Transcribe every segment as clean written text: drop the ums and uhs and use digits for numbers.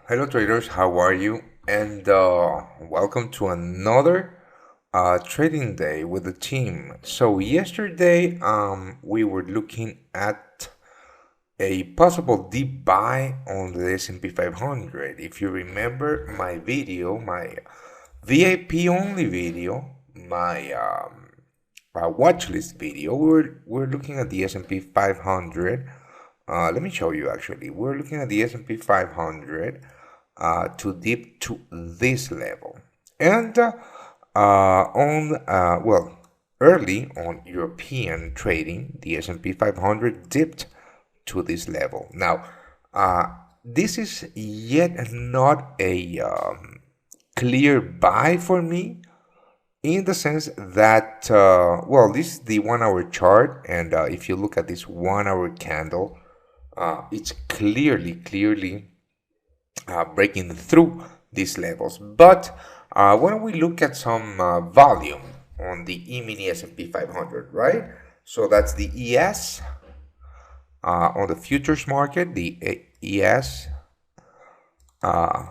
Hello traders, how are you? And welcome to another trading day with the team. So yesterday we were looking at a possible deep buy on the S&P 500. If you remember my video, my VIP only video, my watch list video, we're looking at the S&P 500. Let me show you actually. We're looking at the S&P 500 to dip to this level. And early on European trading, the S&P 500 dipped to this level. Now, this is yet not a clear buy for me, in the sense that, this is the 1 hour chart, and if you look at this 1 hour candle, it's clearly breaking through these levels. But when we look at some volume on the E-mini S&P 500, right? So that's the ES on the futures market, the ES. The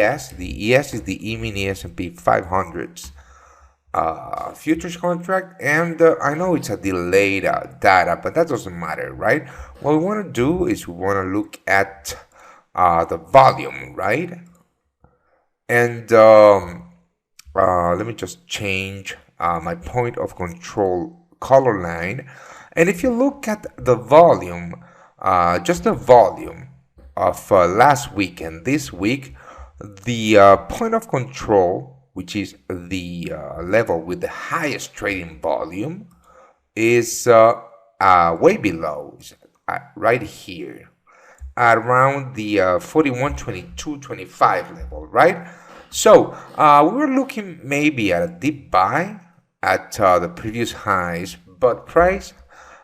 ES. The ES is the E-mini S&P 500's futures contract, and I know it's a delayed data, but that doesn't matter, right? What we want to do is we want to look at the volume, right? And let me just change my point of control color line. And if you look at the volume, just the volume of last week and this week, the point of control, which is the level with the highest trading volume, is way below, right here, at around the 41.22.25 level, right? So we're looking maybe at a deep buy at the previous highs, but price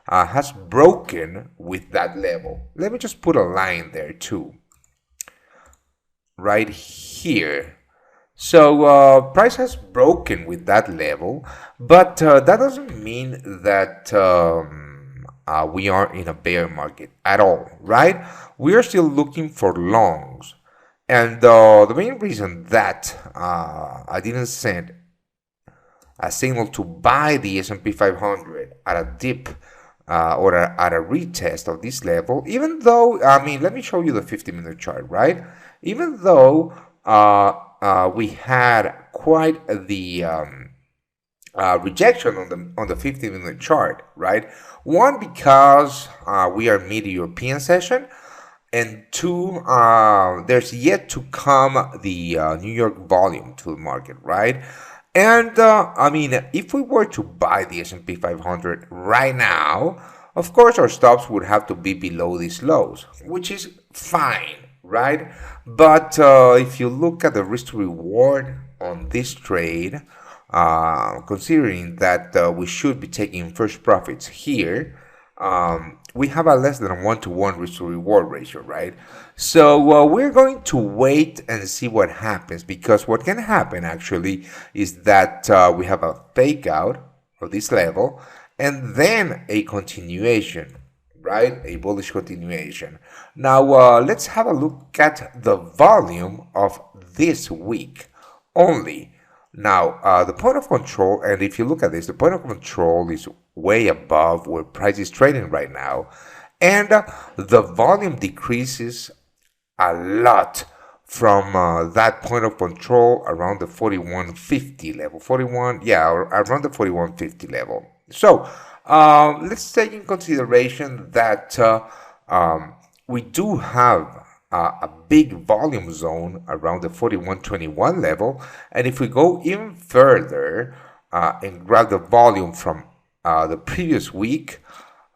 has broken with that level. Let me just put a line there too, right here. So price has broken with that level, but that doesn't mean that we are in a bear market at all, right? We are still looking for longs, and the main reason that I didn't send a signal to buy the S&P 500 at a dip or at a retest of this level, even though, let me show you the 50-minute chart, right? Even though we had quite the rejection on the 50-minute chart, right? One, because we are mid-European session, and two, there's yet to come the New York volume to the market, right? And if we were to buy the S&P 500 right now, of course our stops would have to be below these lows, which is fine, right? But if you look at the risk to reward on this trade, considering that we should be taking first profits here, we have a less than a 1-to-1 risk to reward ratio, right? So we're going to wait and see what happens, because what can happen actually is that we have a fake out of this level and then a continuation, right? A bullish continuation. Now let's have a look at the volume of this week only. Now, the point of control, and if you look at this, the point of control is way above where price is trading right now. And the volume decreases a lot from that point of control around the 41.50 level. Around the 41.50 level. So, let's take in consideration that we do have a big volume zone around the 41.21 level, and if we go even further and grab the volume from the previous week,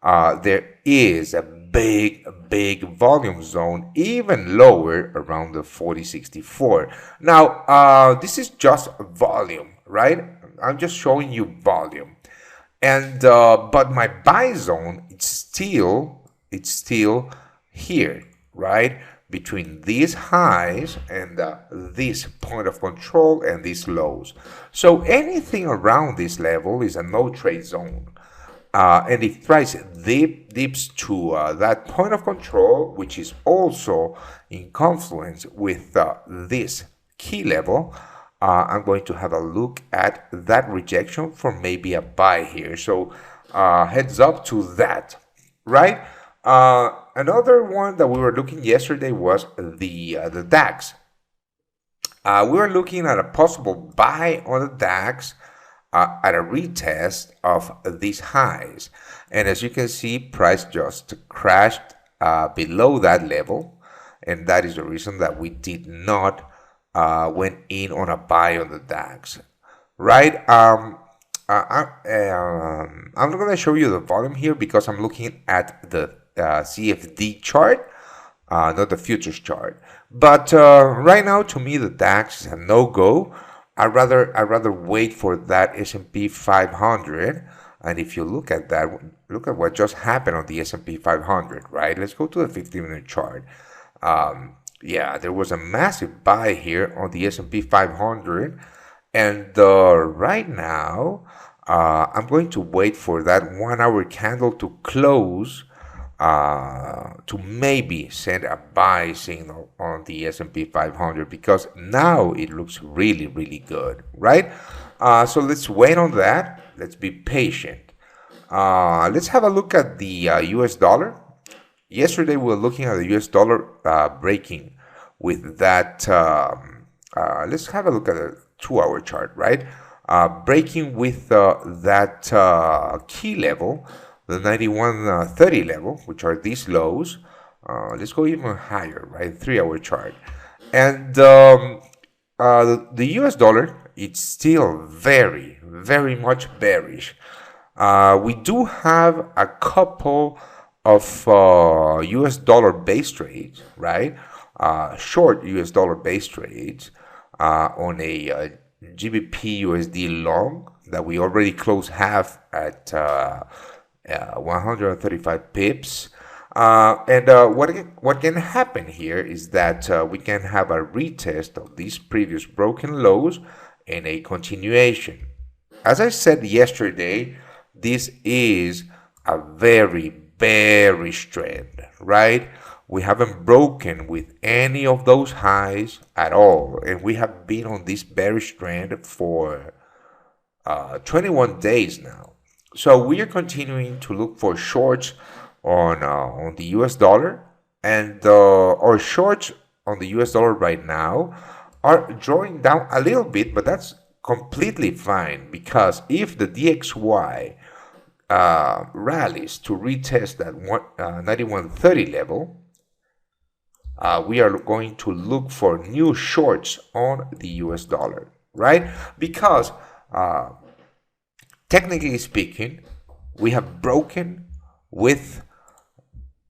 there is a big volume zone even lower around the 40.64. Now this is just volume, right? I'm just showing you volume, and but my buy zone, it's still here, right, between these highs and this point of control and these lows. So anything around this level is a no trade zone. And if price dips to that point of control, which is also in confluence with this key level, I'm going to have a look at that rejection for maybe a buy here. So heads up to that, right? Another one that we were looking yesterday was the DAX. We were looking at a possible buy on the DAX at a retest of these highs. And as you can see, price just crashed below that level. And that is the reason that we did not went in on a buy on the DAX, right? I'm not going to show you the volume here because I'm looking at the CFD chart, not the futures chart. But right now, to me, the DAX is a no-go. I'd rather wait for that S&P 500. And if you look at that, look at what just happened on the S&P 500, right? Let's go to the 15-minute chart. Yeah, there was a massive buy here on the S&P 500. And right now, I'm going to wait for that 1 hour candle to close to maybe send a buy signal on the S&P 500 because now it looks really, really good, right? So let's wait on that. Let's be patient. Let's have a look at the US dollar. Yesterday, we were looking at the US dollar breaking with that. Let's have a look at the 2 hour chart, right? Breaking with that key level, the 91.30 level, which are these lows. Let's go even higher, right? 3 hour chart. And the US dollar, it's still very, very much bearish. We do have a couple of US dollar base trades, right? Short US dollar base trades on a GBP USD long that we already closed half at 135 pips. And what can happen here is that we can have a retest of these previous broken lows and a continuation. As I said yesterday, this is a very bearish trend, right? We haven't broken with any of those highs at all, and we have been on this bearish trend for 21 days now. So we are continuing to look for shorts on the US dollar, and our shorts on the US dollar right now are drawing down a little bit, but that's completely fine because if the DXY rallies to retest that 91.30 level, we are going to look for new shorts on the US dollar, right? Because technically speaking, we have broken with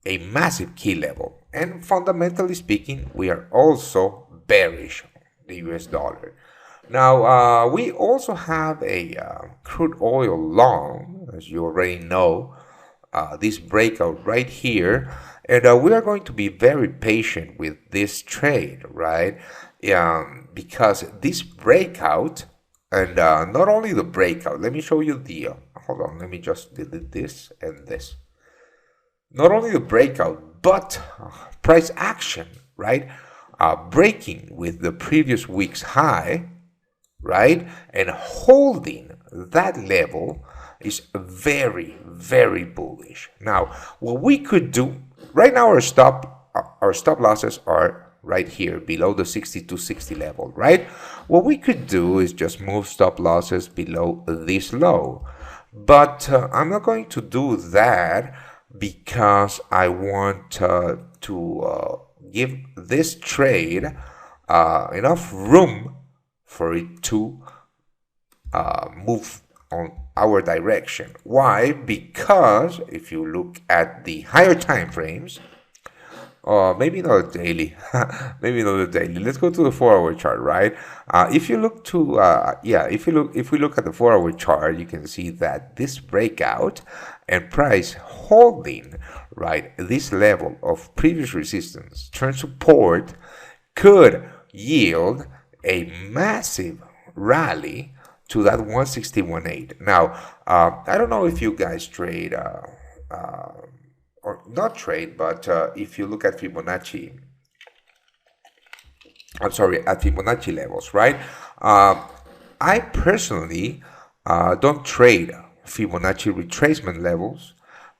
a massive key level, and fundamentally speaking, we are also bearish on the US dollar. Now, we also have a crude oil long, as you already know, this breakout right here, and we are going to be very patient with this trade, right? Because this breakout, and not only the breakout, let me show you the, hold on, let me just delete this and this. Not only the breakout, but price action, right? Breaking with the previous week's high, right? And holding that level is very, very bullish. Now, what we could do, right now our stop losses are right here below the 62.60 level, right? What we could do is just move stop losses below this low. But I'm not going to do that because I want to give this trade enough room for it to move on our direction. Why? Because if you look at the higher time frames, maybe not a daily, maybe not a daily. Let's go to the 4 hour chart, right? If you look to, if we look at the 4 hour chart, you can see that this breakout and price holding, right, this level of previous resistance, turn support, could yield a massive rally to that 161.8. Now, I don't know if you guys trade, or not trade, but if you look at Fibonacci, I'm sorry, at Fibonacci levels, right? I personally don't trade Fibonacci retracement levels,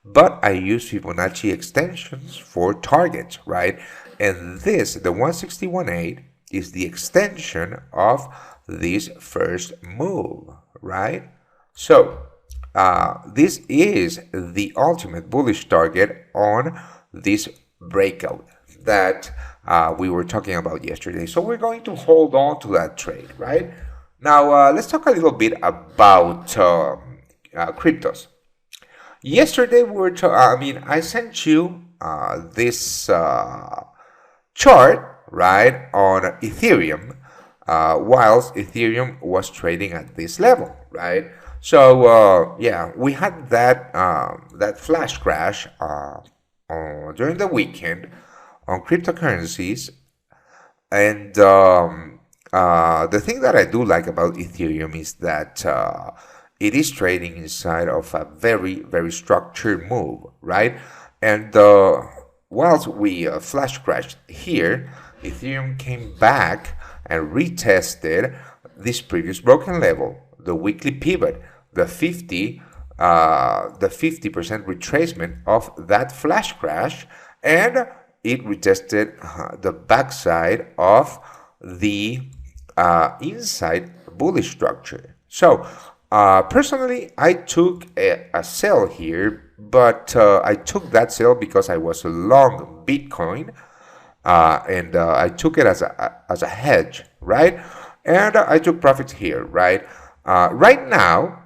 but I use Fibonacci extensions for targets, right? And this, the 161.8, is the extension of this first move, right? So this is the ultimate bullish target on this breakout that we were talking about yesterday. So we're going to hold on to that trade, right? Now, let's talk a little bit about cryptos. Yesterday, I sent you this chart, right, on Ethereum, whilst Ethereum was trading at this level, right? So, yeah, we had that flash crash during the weekend on cryptocurrencies. And the thing that I do like about Ethereum is that it is trading inside of a very, very structured move, right? And whilst we flash crashed here, Ethereum came back and retested this previous broken level, the weekly pivot, the 50% retracement of that flash crash, and it retested the backside of the inside bullish structure. So personally, I took a sell here, but I took that sell because I was long Bitcoin, and I took it as a hedge, right? And I took profits here, right? Right now,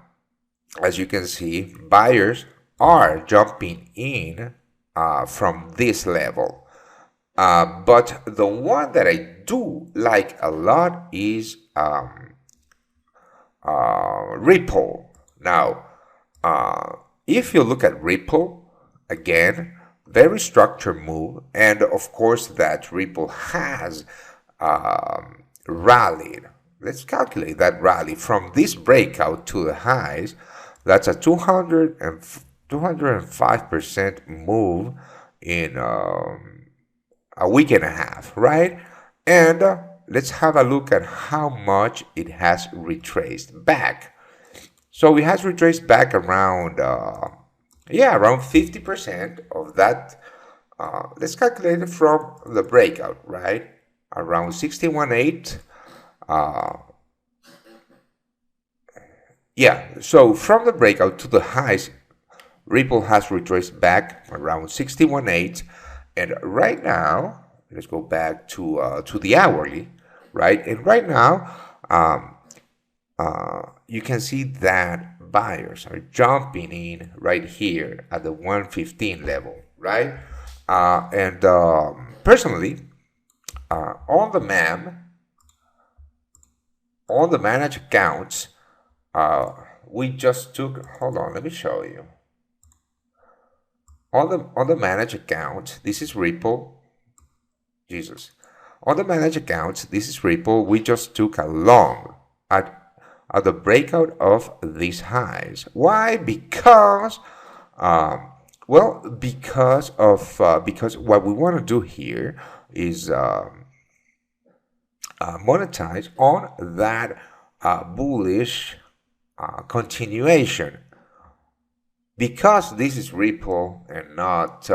as you can see, buyers are jumping in from this level. But the one that I do like a lot is Ripple. Now, if you look at Ripple, again, very structured move, and of course that Ripple has rallied. Let's calculate that rally from this breakout to the highs. That's a 205% move in a week and a half, right? And let's have a look at how much it has retraced back. So it has retraced back around, around 50% of that. Let's calculate it from the breakout, right? Around 61.8. So from the breakout to the highs, Ripple has retraced back around 61.8. And right now, let's go back to the hourly, right? And right now, you can see that buyers are jumping in right here at the 115 level, right? And personally, on the managed accounts, we just took. Hold on, let me show you. On the managed account, this is Ripple. Jesus. On the managed accounts, this is Ripple. We just took a long at the breakout of these highs. Why? Because because what we want to do here is monetize on that bullish continuation. Because this is Ripple and not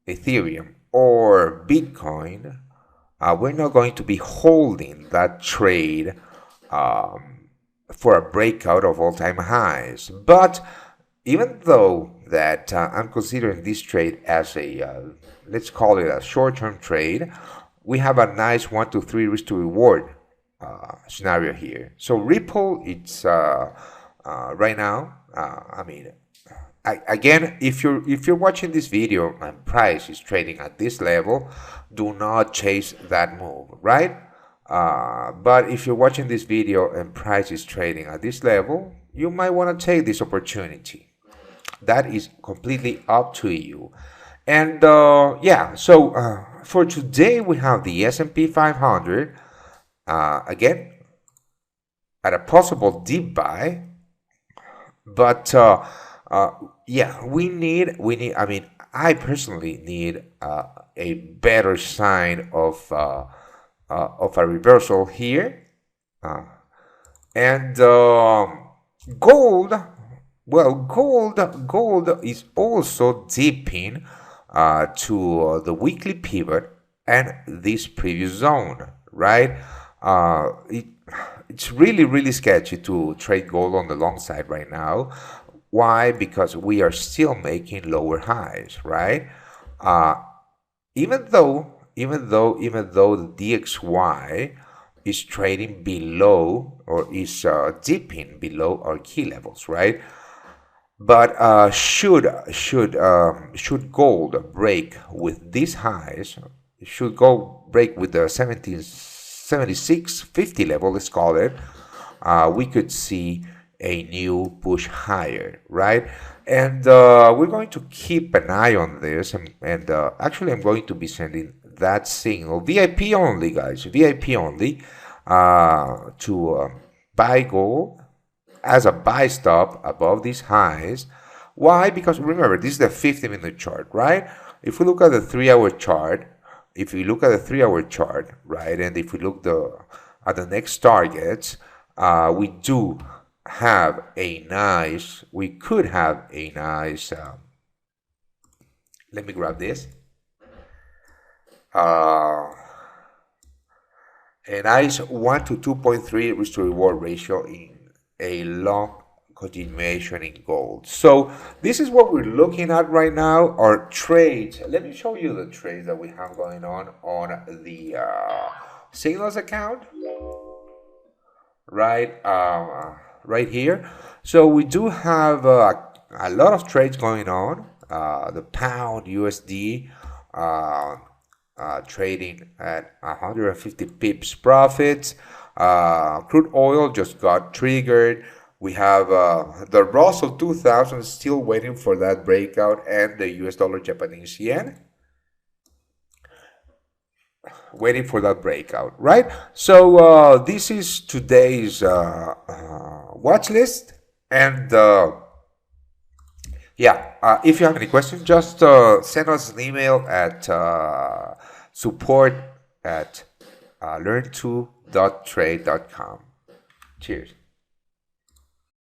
Ethereum or Bitcoin, we're not going to be holding that trade for a breakout of all-time highs. But even though that I'm considering this trade as a, let's call it a short-term trade, we have a nice 1 to 3 risk to reward scenario here. So Ripple, it's right now, again, if you're watching this video and price is trading at this level, do not chase that move, right? But if you're watching this video and price is trading at this level, you might want to take this opportunity. That is completely up to you. And for today we have the S&P 500. Again, at a possible deep buy. But yeah, I mean, I personally need a better sign of a reversal here. And gold, well, gold is also dipping to the weekly pivot and this previous zone, right? It's really sketchy to trade gold on the long side right now. Why? Because we are still making lower highs, right? Uh, even though the DXY is trading below or is dipping below our key levels, right? But should gold break with these highs, should gold break with the 7650 level, let's call it, we could see a new push higher, right? And we're going to keep an eye on this, and actually I'm going to be sending that signal, VIP only, guys, VIP only, to buy gold as a buy stop above these highs. Why? Because remember, this is the 50-minute chart, right? If we look at the 3-hour chart, right, and if we look at the next targets, we do have a nice, we could have a nice, let me grab this, a nice 1 to 2.3 risk to reward ratio in a long continuation in gold. So this is what we're looking at right now. Our trades, let me show you the trades that we have going on the signals account, right? Right here. So we do have a lot of trades going on. The pound USD trading at 150 pips profits. Crude oil just got triggered. We have the Russell 2000 still waiting for that breakout, and the US dollar Japanese yen waiting for that breakout, right? So this is today's watch list. And yeah, if you have any questions, just send us an email at support@learn2.trade.com. Cheers.